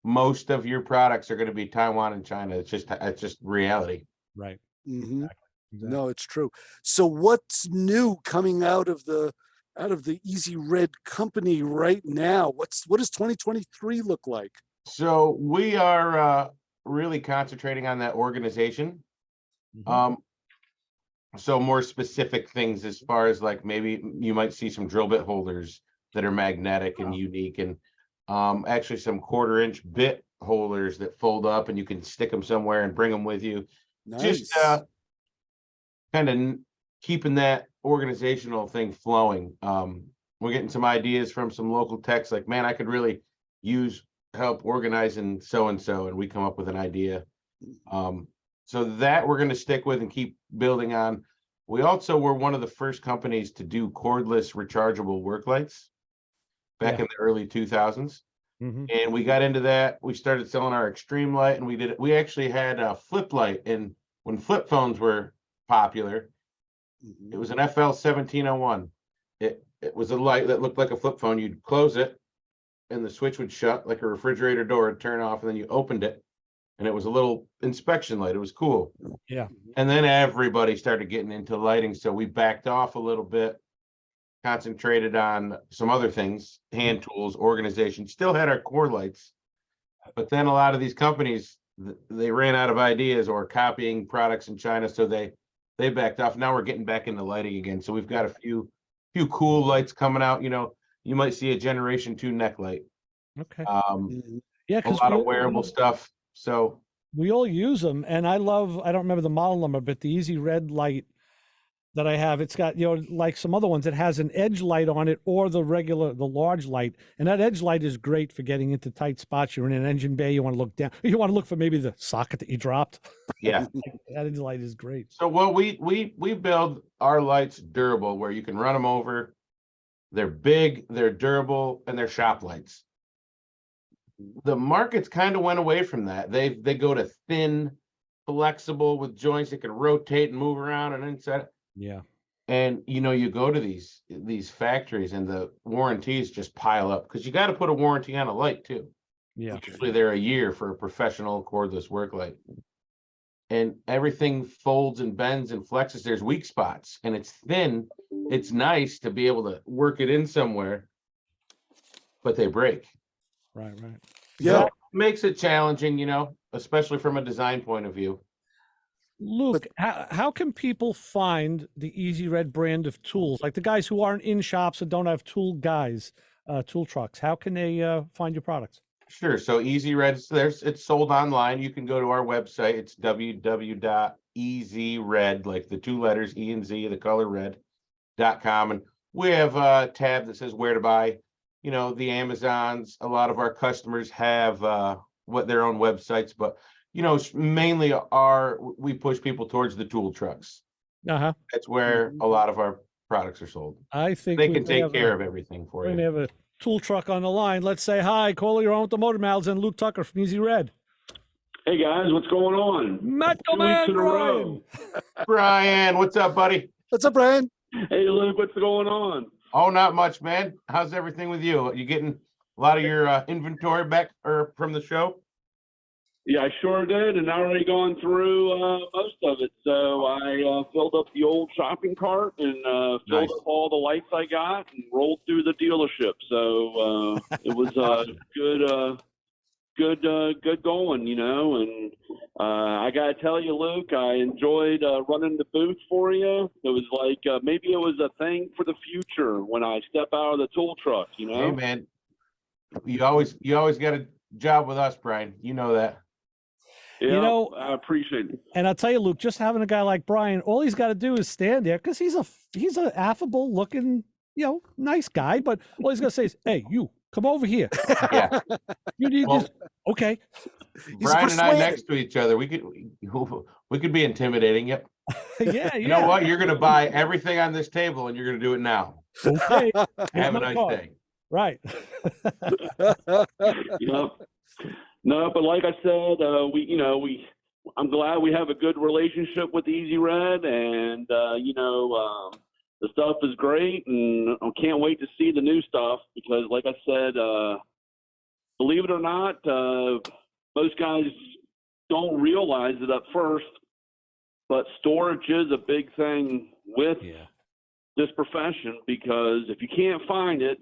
most of your products are going to be Taiwan and China. It's just reality. Right. Mm-hmm. Exactly. No, it's true. So what's new coming out of the Easy Red company right now? What does 2023 look like? So we are really concentrating on that organization. So more specific things as far as like maybe you might see some drill bit holders that are magnetic and unique, and actually some 1/4-inch bit holders that fold up and you can stick them somewhere and bring them with you. Nice. Just kind of keeping that organizational thing flowing. We're getting some ideas from some local techs, like, man, I could really use help organizing so-and-so, and we come up with an idea. So that we're going to stick with and keep building on. We also were one of the first companies to do cordless rechargeable work lights back in the early 2000s. And we got into that. We started selling our extreme light, and we actually had a flip light. And when flip phones were popular, it was an FL 1701. It was a light that looked like a flip phone. You'd close it and the switch would shut like a refrigerator door, would turn off, and then you opened it and it was a little inspection light. It was cool. Yeah. And then everybody started getting into lighting, so we backed off a little bit, concentrated on some other things, hand tools, organization. Still had our core lights, but then a lot of these companies, they ran out of ideas or copying products in China, so they backed off. Now we're getting back into lighting again. So we've got a few cool lights coming out. You might see a Generation 2 neck light. Okay. Yeah, a lot of wearable stuff. So we all use them, and I don't remember the model number, but the Easy Red light that I have, it's got, like some other ones, it has an edge light on it or the large light. And that edge light is great for getting into tight spots. You're in an engine bay, you want to look down, you want to look for maybe the socket that you dropped. Yeah. That edge light is great. So what we build our lights durable, where you can run them over. They're big, they're durable, and they're shop lights. The markets kind of went away from that. They go to thin, flexible with joints that can rotate and move around and inside. Yeah. And you go to these factories and the warranties just pile up, because you got to put a warranty on a light too. Yeah. Usually they're a year for a professional cordless work light. And everything folds and bends and flexes. There's weak spots, and it's thin. It's nice to be able to work it in somewhere, but they break. Right. Yeah. So it makes it challenging, especially from a design point of view. Luke, how can people find the Easy Red brand of tools? Like the guys who aren't in shops and don't have tool trucks, how can they find your products? Sure. So Easy Red, it's sold online. You can go to our website. It's www.easyred, like the two letters E and Z, the color red.com. And we have a tab that says where to buy. The Amazons, a lot of our customers have their own websites, but mainly we push people towards the tool trucks. That's where a lot of our products are sold. I think they can take care of everything for you. We have a tool truck on the line. Let's say hi, caller. You're on with the MotorMouths and Luke Tucker from Easy Red. Hey guys, what's going on? Metal Man Brian. Brian, what's up, buddy? What's up, Brian? Hey Luke, what's going on? Oh, not much, man. How's everything with you? You getting a lot of your inventory back or from the show? Yeah, I sure did, and I already gone through most of it. So I filled up the old shopping cart and filled up all the lights I got and rolled through the dealership. So it was good going, And I gotta tell you, Luke, I enjoyed running the booth for you. It was like maybe it was a thing for the future when I step out of the tool truck. Hey, man, you always got a job with us, Brian. You know that. Yeah, I appreciate it. And I'll tell you, Luke, just having a guy like Brian, all he's got to do is stand there, because he's a affable looking, nice guy. But all he's got to say is, "Hey, you Come over here. Yeah. You need Well, this. Okay. Brian and I next to each other, we could be intimidating. Yep. Yeah. You know what? You're going to buy everything on this table, and you're going to do it now. Okay. Have a nice day. Right. Yep. No, but like I said, I'm glad we have a good relationship with Easy Red, and the stuff is great, and I can't wait to see the new stuff because, like I said, believe it or not, most guys don't realize it at first, but storage is a big thing with this profession because if you can't find it,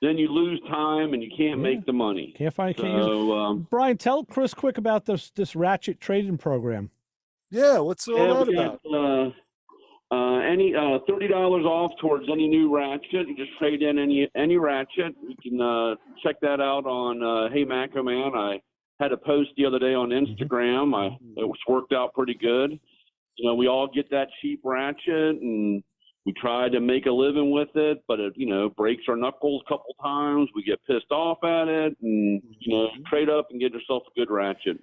then you lose time and you can't make the money. Can't find it. So, Brian, tell Chris quick about this ratchet trading program. Yeah, what's all that about? Any $30 off towards any new ratchet. You just trade in any ratchet. You can check that out on Hey Maco Man. I had a post the other day on Instagram. It was worked out pretty good. We all get that cheap ratchet and we try to make a living with it, but it, breaks our knuckles a couple times. We get pissed off at it and, trade up and get yourself a good ratchet.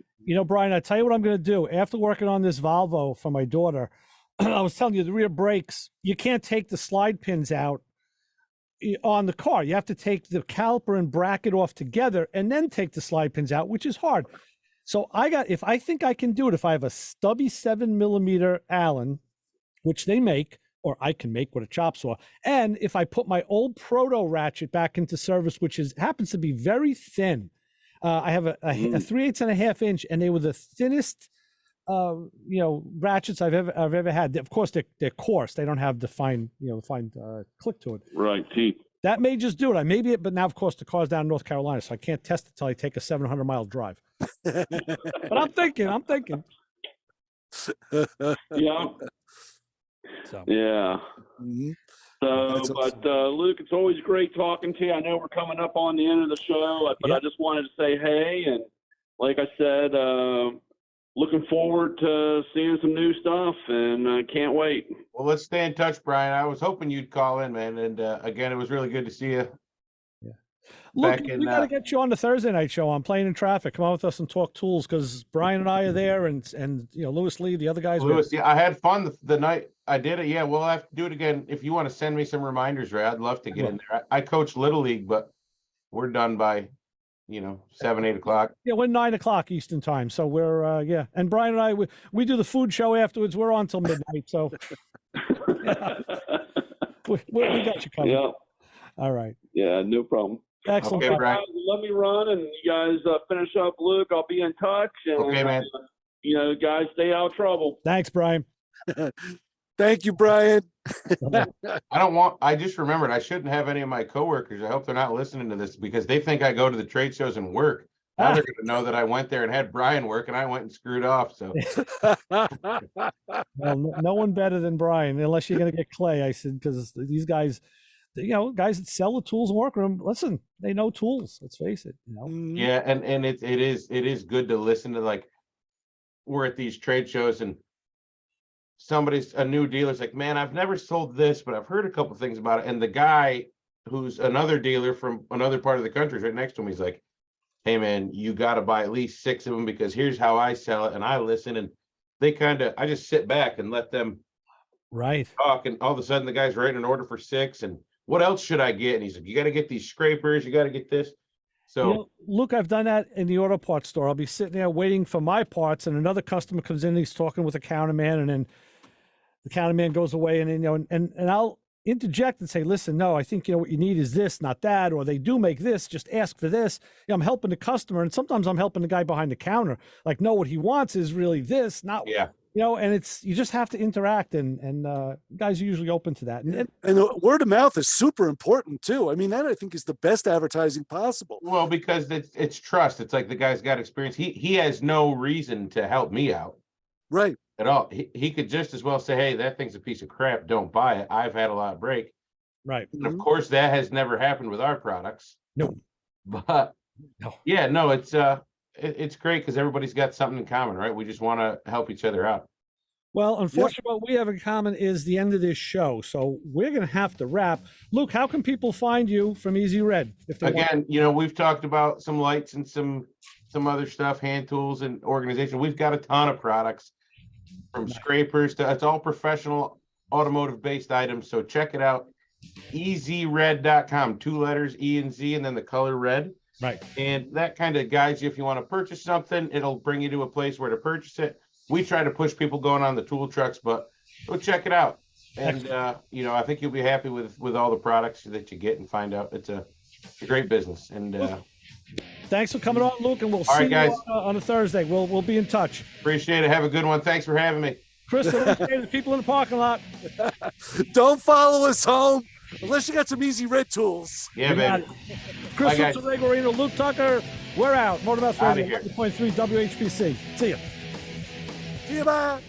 Brian, I tell you what I'm going to do. After working on this Volvo for my daughter, I was telling you the rear brakes, you can't take the slide pins out on the car. You have to take the caliper and bracket off together and then take the slide pins out, which is hard. So if I think I can do it, if I have a stubby 7mm Allen, which they make, or I can make with a chop saw. And if I put my old proto ratchet back into service, which happens to be very thin, I have a 3/8 inch, and they were the thinnest, ratchets I've ever had. Of course, they're coarse; they don't have the fine click to it. Right, teeth. That may just do it. But now, of course, the car's down in North Carolina, so I can't test it until I take a 700-mile drive. But I'm thinking. Yeah. So. Yeah. Mm-hmm. So, but Luke, it's always great talking to you. I know we're coming up on the end of the show, but I just wanted to say hey, and like I said, looking forward to seeing some new stuff, and I can't wait. Well, let's stay in touch, Brian. I was hoping you'd call in, man, and again, it was really good to see you. Look, we got to get you on the Thursday night show on Playing in Traffic. Come on with us and talk tools because Brian and I are there, and Lewis Lee, the other guys. Lewis, I had fun the night I did it. Yeah, we'll have to do it again. If you want to send me some reminders, Ray, I'd love to get in there. I coach Little League, but we're done by 7, 8 o'clock. Yeah, we're 9 o'clock Eastern time, so we're And Brian and I, we do the food show afterwards. We're on till midnight, so we got you covered. Yeah. All right. Yeah, no problem. Excellent. Okay, Brian. Let me run, and you guys finish up, Luke. I'll be in touch. And, okay, man. Guys, stay out of trouble. Thanks, Brian. Thank you, Brian. I just remembered I shouldn't have any of my coworkers. I hope they're not listening to this because they think I go to the trade shows and work. Now they're going to know that I went there and had Brian work and I went and screwed off. So, well, no one better than Brian, unless you're going to get Clay. I said, because these guys, guys that sell the tools and workroom, listen, they know tools. Let's face it. Yeah, and it is good to listen to, we're at these trade shows and a new dealer's like, man, I've never sold this, but I've heard a couple things about it. And the guy who's another dealer from another part of the country is right next to him. He's like, hey man, you got to buy at least 6 of them because here's how I sell it. And I listen, and I just sit back and let them talk. And all of a sudden the guy's writing an order for 6 and what else should I get? And he's like, you got to get these scrapers. You got to get this. So look, I've done that in the auto parts store. I'll be sitting there waiting for my parts and another customer comes in, and he's talking with a counterman, and then the counterman goes away, and then, and I'll interject and say, listen, no, I think, what you need is this, not that, or they do make this, just ask for this. I'm helping the customer. And sometimes I'm helping the guy behind the counter. Like, no, what he wants is really this, not, and you just have to interact, and guys are usually open to that. And the word of mouth is super important too. I mean, that I think is the best advertising possible. Well, because it's trust. It's like the guy's got experience. He has no reason to help me out. Right. At all. He could just as well say, hey, that thing's a piece of crap. Don't buy it. I've had a lot of break. Right. And of course, that has never happened with our products. No. But yeah, no, it's great because everybody's got something in common, right? We just want to help each other out. Well, unfortunately, what we have in common is the end of this show. So we're going to have to wrap. Luke, how can people find you from Easy Red? If they Again, we've talked about some lights and some other stuff, hand tools and organization. We've got a ton of products from scrapers to, it's all professional automotive based items. So check it out. EasyRed.com, 2 letters, E and Z, and then the color red. Right. And that kind of guides you. If you want to purchase something, it'll bring you to a place where to purchase it. We try to push people going on the tool trucks, but go check it out. And, I think you'll be happy with all the products that you get and find out it's a great business. And thanks for coming on, Luke, and we'll see you on a Thursday. We'll be in touch. Appreciate it. Have a good one. Thanks for having me. Chris, the people in the parking lot. Don't follow us home unless you got some Easy Red tools. Yeah, baby. Chris Ray Guarino, Luke Tucker. We're out. MotorMouth Radio, 100.3 WHPC. See you. See you, bye.